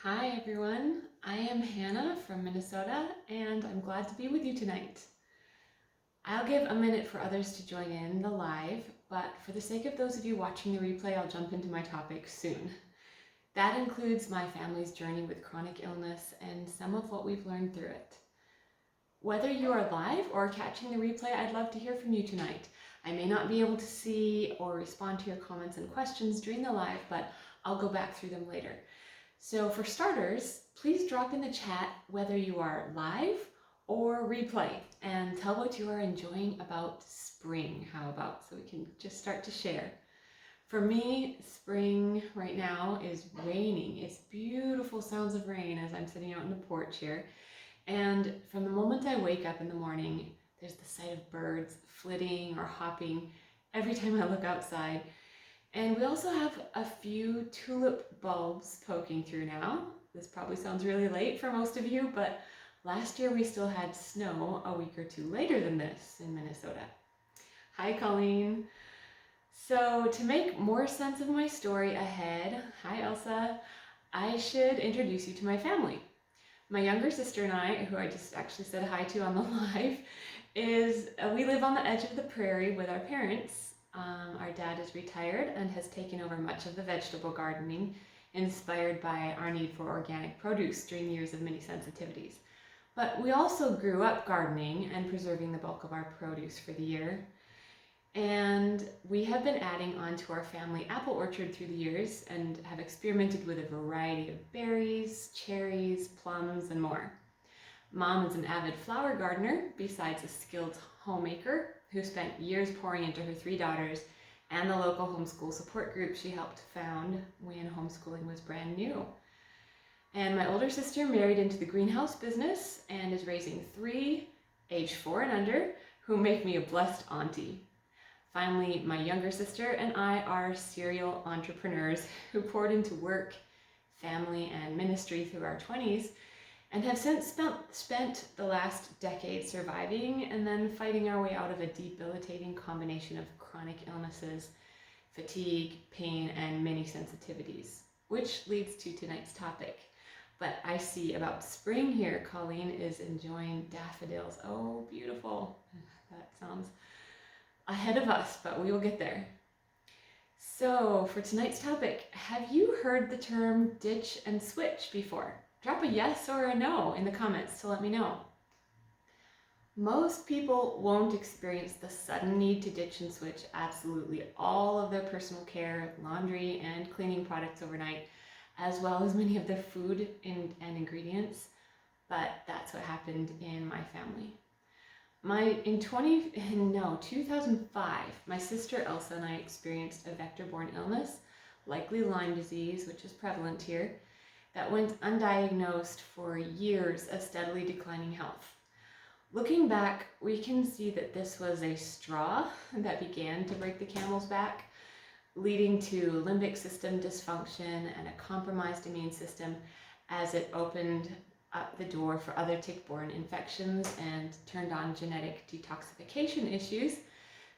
Hi everyone, I am Hannah from Minnesota and I'm glad to be with you tonight. I'll give a minute for others to join in the live, but for the sake of those of you watching the replay, I'll jump into my topic soon. That includes my family's journey with chronic illness and some of what we've learned through it. Whether you are live or catching the replay, I'd love to hear from you tonight. I may not be able to see or respond to your comments and questions during the live, but I'll go back through them later. So for starters, please drop in the chat whether you are live or replay and tell what you are enjoying about spring. How about, so we can just start to share. For me, spring right now is raining. It's beautiful sounds of rain as I'm sitting out on the porch here. And from the moment I wake up in the morning, there's the sight of birds flitting or hopping every time I look outside. And we also have a few tulip bulbs poking through now. This probably sounds really late for most of you, but last year we still had snow a week or two later than this in Minnesota. Hi, Colleen. So to make more sense of my story ahead, hi, Elsa, I should introduce you to my family. My younger sister and I, who I just actually said hi to on the live, we live on the edge of the prairie with our parents. Our dad is retired and has taken over much of the vegetable gardening, inspired by our need for organic produce during years of many sensitivities. But we also grew up gardening and preserving the bulk of our produce for the year. And we have been adding on to our family apple orchard through the years and have experimented with a variety of berries, cherries, plums, and more. Mom is an avid flower gardener, besides a skilled homemaker who spent years pouring into her 3 daughters and the local homeschool support group she helped found when homeschooling was brand new. And my older sister married into the greenhouse business and is raising 3, age 4 and under, who make me a blessed auntie. Finally, my younger sister and I are serial entrepreneurs who poured into work, family, and ministry through our 20s and have since spent the last decade surviving and then fighting our way out of a debilitating combination of chronic illnesses, fatigue, pain, and many sensitivities, which leads to tonight's topic. But I see about spring here, Colleen is enjoying daffodils. Oh, beautiful. That sounds ahead of us, but we will get there. So for tonight's topic, have you heard the term ditch and switch before? Drop a yes or a no in the comments to let me know. Most people won't experience the sudden need to ditch and switch absolutely all of their personal care, laundry, and cleaning products overnight, as well as many of their food and ingredients, but that's what happened in my family. In 2005, my sister Elsa and I experienced a vector-borne illness, likely Lyme disease, which is prevalent here, that went undiagnosed for years of steadily declining health. Looking back, we can see that this was a straw that began to break the camel's back, leading to limbic system dysfunction and a compromised immune system as it opened up the door for other tick-borne infections and turned on genetic detoxification issues,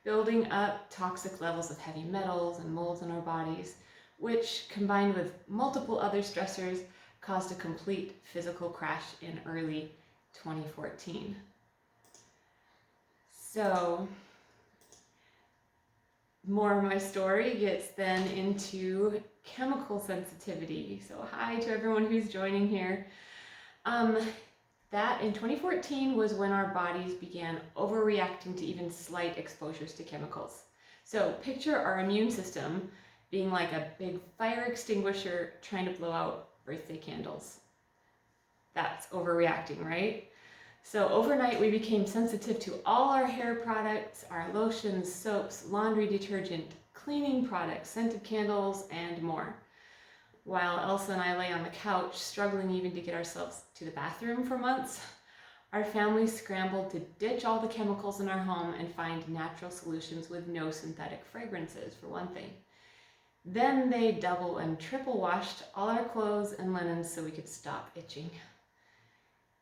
building up toxic levels of heavy metals and molds in our bodies, which, combined with multiple other stressors, caused a complete physical crash in early 2014. So, more of my story gets then into chemical sensitivity. So hi to everyone who's joining here. That in 2014 was when our bodies began overreacting to even slight exposures to chemicals. So picture our immune system being like a big fire extinguisher trying to blow out birthday candles. That's overreacting, right? So overnight we became sensitive to all our hair products, our lotions, soaps, laundry detergent, cleaning products, scented candles, and more. While Elsa and I lay on the couch, struggling even to get ourselves to the bathroom for months, our family scrambled to ditch all the chemicals in our home and find natural solutions with no synthetic fragrances, for one thing. Then they double and triple washed all our clothes and linens so we could stop itching.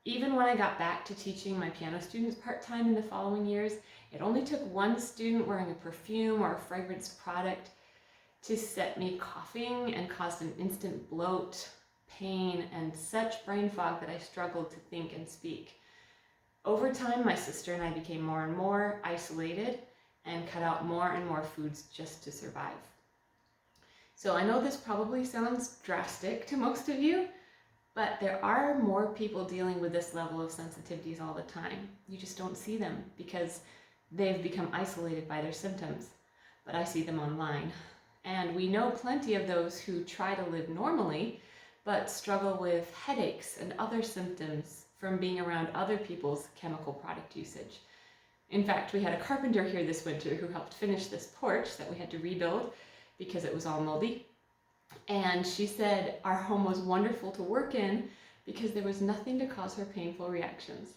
Even when I got back to teaching my piano students part-time in the following years, it only took one student wearing a perfume or a fragrance product to set me coughing and caused an instant bloat, pain, and such brain fog that I struggled to think and speak. Over time, my sister and I became more and more isolated and cut out more and more foods just to survive. So I know this probably sounds drastic to most of you, but there are more people dealing with this level of sensitivities all the time. You just don't see them because they've become isolated by their symptoms, but I see them online. And we know plenty of those who try to live normally, but struggle with headaches and other symptoms from being around other people's chemical product usage. In fact, we had a carpenter here this winter who helped finish this porch that we had to rebuild because it was all moldy. And she said our home was wonderful to work in because there was nothing to cause her painful reactions.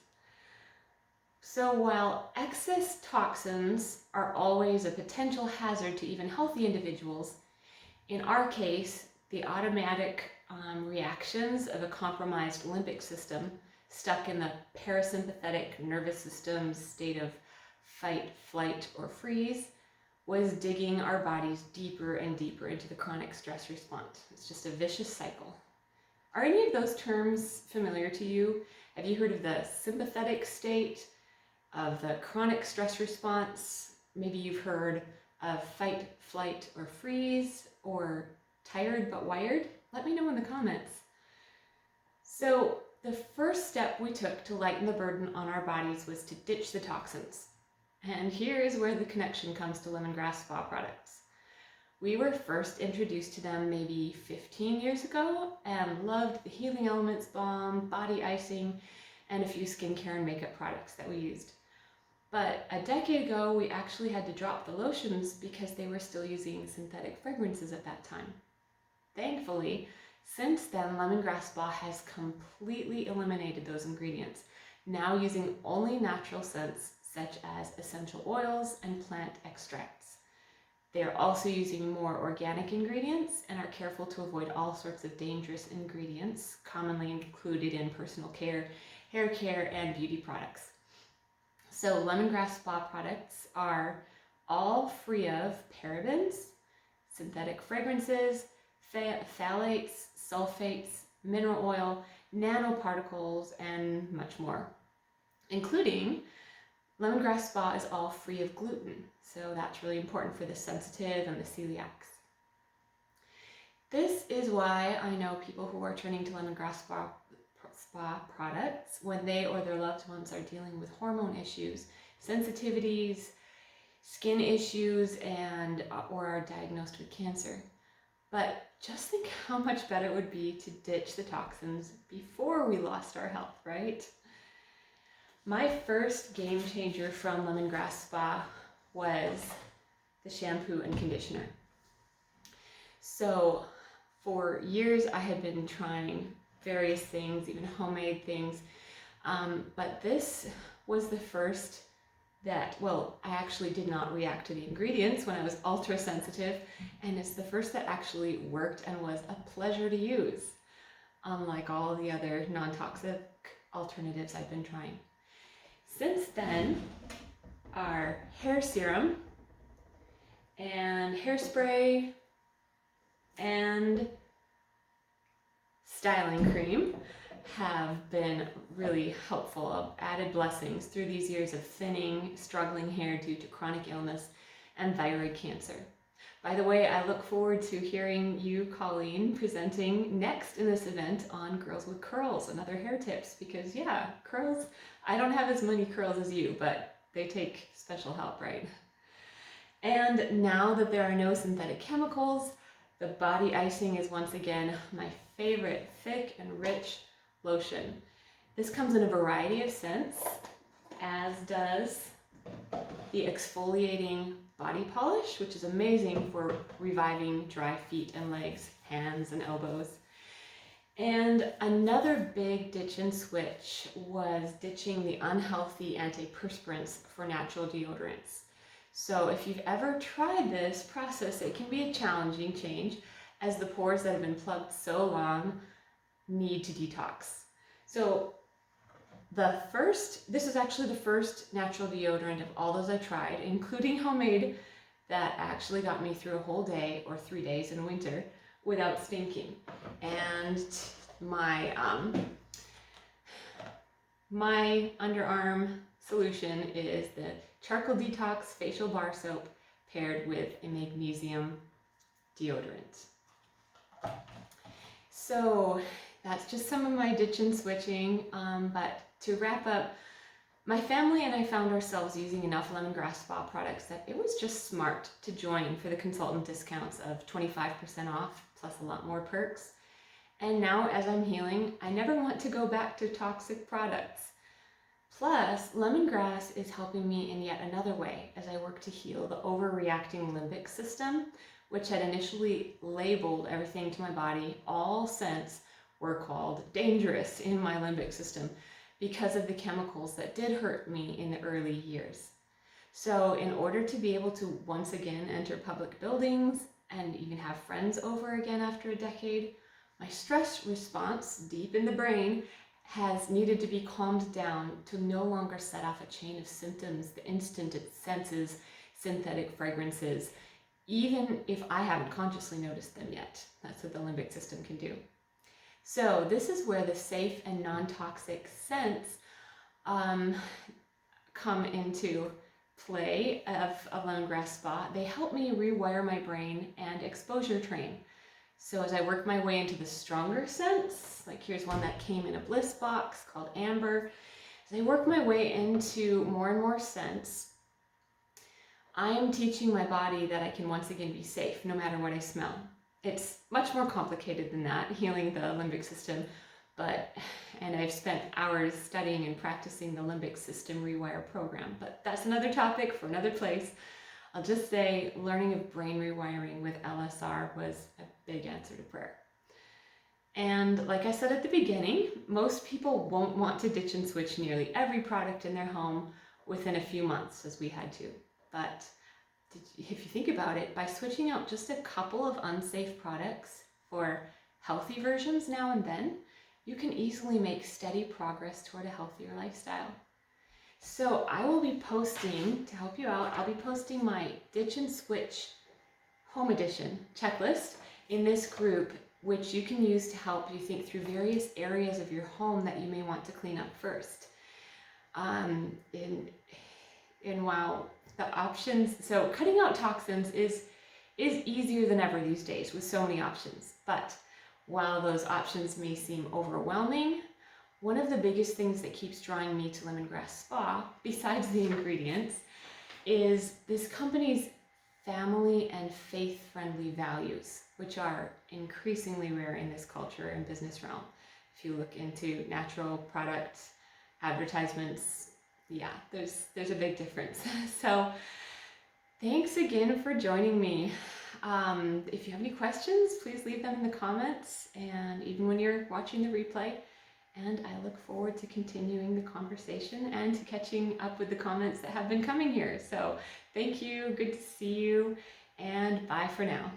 So while excess toxins are always a potential hazard to even healthy individuals, in our case, the automatic reactions of a compromised limbic system stuck in the parasympathetic nervous system's state of fight, flight, or freeze was digging our bodies deeper and deeper into the chronic stress response. It's just a vicious cycle. Are any of those terms familiar to you? Have you heard of the sympathetic state, of the chronic stress response? Maybe you've heard of fight, flight, or freeze, or tired but wired? Let me know in the comments. So the first step we took to lighten the burden on our bodies was to ditch the toxins. And here is where the connection comes to lemongrass spa products. We were first introduced to them maybe 15 years ago and loved the Healing Elements balm, body icing, and a few skincare and makeup products that we used. But a decade ago, we actually had to drop the lotions because they were still using synthetic fragrances at that time. Thankfully, since then, lemongrass spa has completely eliminated those ingredients, now using only natural scents such as essential oils and plant extracts. They are also using more organic ingredients and are careful to avoid all sorts of dangerous ingredients commonly included in personal care, hair care, and beauty products. So lemongrass spa products are all free of parabens, synthetic fragrances, phthalates, sulfates, mineral oil, nanoparticles, and much more, including lemongrass spa is all free of gluten, so that's really important for the sensitive and the celiacs. This is why I know people who are turning to lemongrass spa products when they or their loved ones are dealing with hormone issues, sensitivities, skin issues, and or are diagnosed with cancer. But just think how much better it would be to ditch the toxins before we lost our health, right? My first game changer from lemongrass spa was the shampoo and conditioner. So for years I had been trying various things, even homemade things, but this was the first that, well, I actually did not react to the ingredients when I was ultra sensitive, and it's the first that actually worked and was a pleasure to use, unlike all the other non-toxic alternatives I've been trying. Since then, our hair serum and hairspray and styling cream have been really helpful, added blessings through these years of thinning, struggling hair due to chronic illness and thyroid cancer. By the way, I look forward to hearing you, Colleen, presenting next in this event on Girls with Curls and other hair tips, because yeah, curls, I don't have as many curls as you, but they take special help, right? And now that there are no synthetic chemicals, the body icing is once again my favorite thick and rich lotion. This comes in a variety of scents, as does the exfoliating body polish, which is amazing for reviving dry feet and legs, hands and elbows. And another big ditch and switch was ditching the unhealthy antiperspirants for natural deodorants. So if you've ever tried this process, it can be a challenging change as the pores that have been plugged so long need to detox. So this is actually the first natural deodorant of all those I tried, including homemade, that actually got me through a whole day or 3 days in winter without stinking. And my underarm solution is the Charcoal Detox Facial Bar Soap paired with a magnesium deodorant. So that's just some of my ditch and switching, but to wrap up, my family and I found ourselves using enough lemongrass spa products that it was just smart to join for the consultant discounts of 25% off, plus a lot more perks. And now as I'm healing, I never want to go back to toxic products. Plus, lemongrass is helping me in yet another way as I work to heal the overreacting limbic system, which had initially labeled everything to my body. All scents were called dangerous in my limbic system because of the chemicals that did hurt me in the early years. So in order to be able to once again enter public buildings and even have friends over again after a decade, my stress response deep in the brain has needed to be calmed down to no longer set off a chain of symptoms the instant it senses synthetic fragrances, even if I haven't consciously noticed them yet. That's what the limbic system can do. So this is where the safe and non-toxic scents come into play of lemongrass spa. They help me rewire my brain and exposure train. So as I work my way into the stronger scents, like here's one that came in a bliss box called Amber. As I work my way into more and more scents, I am teaching my body that I can once again be safe no matter what I smell. It's much more complicated than that, healing the limbic system, and I've spent hours studying and practicing the limbic system rewire program, but that's another topic for another place. I'll just say learning of brain rewiring with LSR was a big answer to prayer. And like I said at the beginning, most people won't want to ditch and switch nearly every product in their home within a few months, as we had to. But if you think about it, by switching out just a couple of unsafe products for healthy versions now and then, you can easily make steady progress toward a healthier lifestyle. So I will be posting, to help you out, I'll be posting my Ditch and Switch Home Edition checklist in this group, which you can use to help you think through various areas of your home that you may want to clean up first. While the options, so cutting out toxins is easier than ever these days with so many options. But while those options may seem overwhelming, one of the biggest things that keeps drawing me to Lemongrass Spa, besides the ingredients, is this company's family and faith-friendly values, which are increasingly rare in this culture and business realm. If you look into natural product advertisements, yeah, there's a big difference. So thanks again for joining me. If you have any questions, please leave them in the comments, and even when you're watching the replay. And I look forward to continuing the conversation and to catching up with the comments that have been coming here. So thank you, good to see you, and bye for now.